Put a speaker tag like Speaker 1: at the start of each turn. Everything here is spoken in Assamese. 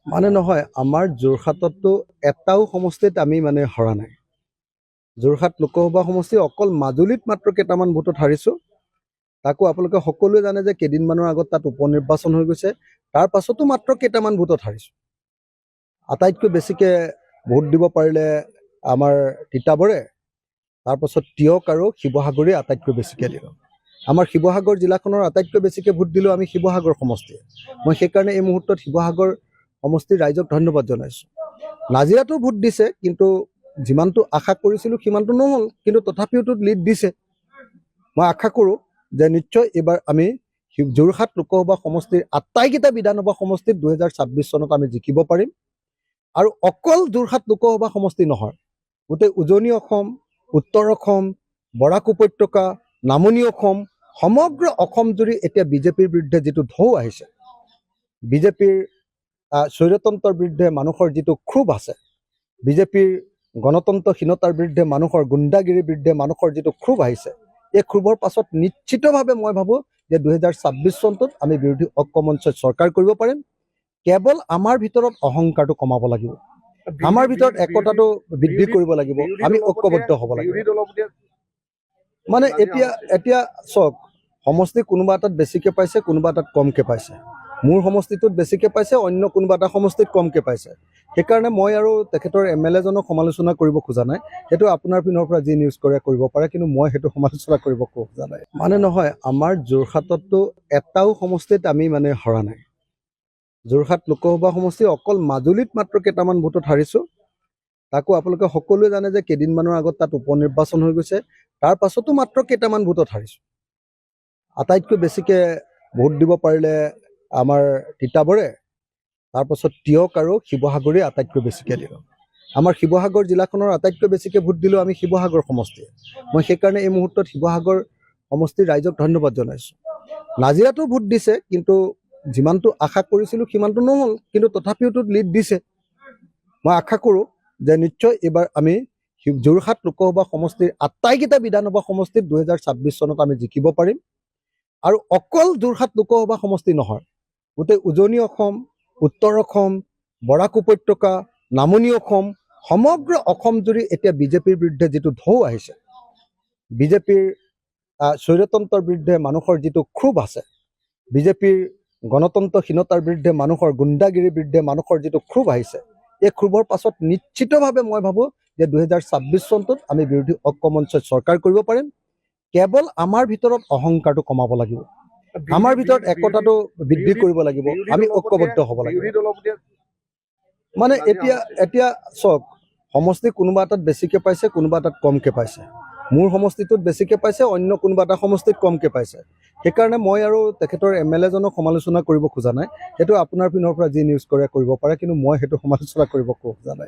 Speaker 1: মানে নহয়, আমাৰ যোৰহাটতো এটাও সমষ্টিত আমি মানে হৰা নাই। যোৰহাট লোকসভা সমষ্টি অকল মাজুলীত মাত্ৰ কেইটামান ভোটত হাৰিছোঁ। তাকো আপোনালোকে সকলোৱে জানে যে কেইদিনমানৰ আগত তাত উপ নিৰ্বাচন হৈ গৈছে। তাৰ পাছতো মাত্ৰ কেইটামান ভোটত হাৰিছোঁ। আটাইতকৈ বেছিকৈ ভোট দিব পাৰিলে আমাৰ তিতাবৰে, তাৰপাছত টিয়ক আৰু শিৱসাগৰে আটাইতকৈ বেছিকৈ দিলোঁ। আমাৰ শিৱসাগৰ জিলাখনৰ আটাইতকৈ বেছিকৈ ভোট দিলোঁ আমি শিৱসাগৰ সমষ্টিয়ে। মই সেইকাৰণে এই মুহূৰ্তত শিৱসাগৰ সমষ্টিৰ ৰাইজক ধন্যবাদ জনাইছোঁ। নাজিৰাতো ভোট দিছে, কিন্তু যিমানটো আশা কৰিছিলোঁ সিমানটো নহ'ল, কিন্তু তথাপিওতো লিড দিছে। মই আশা কৰোঁ যে নিশ্চয় এইবাৰ আমি যোৰহাট লোকসভা সমষ্টিৰ আটাইকেইটা বিধানসভা সমষ্টিত 2026 চনত আমি জিকিব পাৰিম। আৰু অকল যোৰহাট লোকসভা সমষ্টি নহয়, গোটেই উজনি অসম, উত্তৰ অসম, বৰাক উপত্যকা, নামনি অসম, সমগ্ৰ অসম জুৰি এতিয়া বিজেপিৰ বিৰুদ্ধে যিটো ঢৌ আহিছে, বিজেপিৰ স্বৈৰতন্ত্ৰৰ বিৰুদ্ধে মানুহৰ যিটো ক্ষোভ আছে, বিজেপিৰ গণতন্ত্ৰহীনতাৰ বিৰুদ্ধে মানুহৰ গুণ্ডাগিৰিৰ বিৰুদ্ধে মানুহৰ যিটো ক্ষোভ আহিছে, এই ক্ষোভৰ পাছত নিশ্চিতভাৱে মই ভাবোঁ যে 2026 চনটোত আমি বিৰোধী ঐক্য মঞ্চই চৰকাৰ কৰিব পাৰিম। কেৱল আমাৰ ভিতৰত অহংকাৰটো কমাব লাগিব, আমাৰ ভিতৰত একতাটো বৃদ্ধি কৰিব লাগিব, আমি ঐক্যবদ্ধ হ'ব লাগিব। মানে এতিয়া চাওক, সমষ্টি কোনোবা এটাত বেছিকৈ পাইছে, কোনোবা এটাত কমকৈ পাইছে। মোৰ সমষ্টিটোত বেছিকৈ পাইছে, অন্য কোনোবা এটা সমষ্টিত কমকৈ পাইছে। সেইকাৰণে মই আৰু তেখেতৰ MLA জনক সমালোচনা কৰিব খোজা নাই। সেইটো আপোনাৰ পিনৰ পৰা যি নিউজ কৰে কৰিব পাৰে, কিন্তু মই সেইটো সমালোচনা কৰিব খোজা নাই। মানে নহয়, আমাৰ যোৰহাটতো এটাও সমষ্টিত আমি মানে হৰা নাই। যোৰহাট লোকসভা সমষ্টি অকল মাজুলীত মাত্ৰ কেইটামান ভোটত হাৰিছোঁ। তাকো আপোনালোকে সকলোৱে জানে যে কেইদিনমানৰ আগত তাত উপ নিৰ্বাচন হৈ গৈছে। তাৰ পাছতো মাত্ৰ কেইটামান ভোটত হাৰিছোঁ। আটাইতকৈ বেছিকৈ ভোট দিব পাৰিলে আমাৰ তিতাবৰে, তাৰপাছত টিয়ক আৰু শিৱসাগৰে আটাইতকৈ বেছিকৈ দিলোঁ। আমাৰ শিৱসাগৰ জিলাখনৰ আটাইতকৈ বেছিকৈ ভোট দিলোঁ আমি শিৱসাগৰ সমষ্টিয়ে। মই সেইকাৰণে এই মুহূৰ্তত শিৱসাগৰ সমষ্টিৰ ৰাইজক ধন্যবাদ জনাইছোঁ। নাজিৰাতো ভোট দিছে, কিন্তু যিমানটো আশা কৰিছিলোঁ সিমানটো নহ'ল, কিন্তু তথাপিওতো লিড দিছে। মই আশা কৰোঁ যে নিশ্চয় এইবাৰ আমি যোৰহাট লোকসভা সমষ্টিৰ আটাইকেইটা বিধানসভা সমষ্টিত 2026 চনত আমি জিকিব পাৰিম। আৰু অকল যোৰহাট লোকসভা সমষ্টি নহয়, গোটেই উজনি অসম, উত্তৰ অসম, বৰাক উপত্যকা, নামনি অসম, সমগ্ৰ অসম জুৰি এতিয়া বিজেপিৰ বিৰুদ্ধে যিটো ঢৌ আহিছে, বিজেপিৰ স্বৈৰতন্ত্ৰৰ বিৰুদ্ধে মানুহৰ যিটো ক্ষোভ আছে, বিজেপিৰ গণতন্ত্ৰহীনতাৰ বিৰুদ্ধে মানুহৰ গুণ্ডাগিৰিৰ বিৰুদ্ধে মানুহৰ যিটো ক্ষোভ আহিছে, এই ক্ষোভৰ পাছত নিশ্চিতভাৱে মই ভাবোঁ যে 2026 চনটোত আমি বিৰোধী ঐক্য মঞ্চই চৰকাৰ কৰিব পাৰিম। কেৱল আমাৰ ভিতৰত অহংকাৰটো কমাব লাগিব, আমাৰ ভিতৰত একতাটো বৃদ্ধি কৰিব লাগিব, আমি ঐক্যবদ্ধ হ'ব লাগিব। মানে এতিয়া চাওক, সমষ্টি কোনোবা এটাত বেছিকৈ পাইছে, কোনোবা এটাত কমকৈ পাইছে। মোৰ সমষ্টিটোত বেছিকৈ পাইছে, অন্য কোনোবা এটা সমষ্টিত কমকৈ পাইছে। সেইকাৰণে মই আৰু তেখেতৰ MLA জনক সমালোচনা কৰিব খোজা নাই। সেইটো আপোনাৰ পিনৰ পৰা যি নিউজ কৰে কৰিব পাৰে, কিন্তু মই সেইটো সমালোচনা কৰিব খোজা নাই।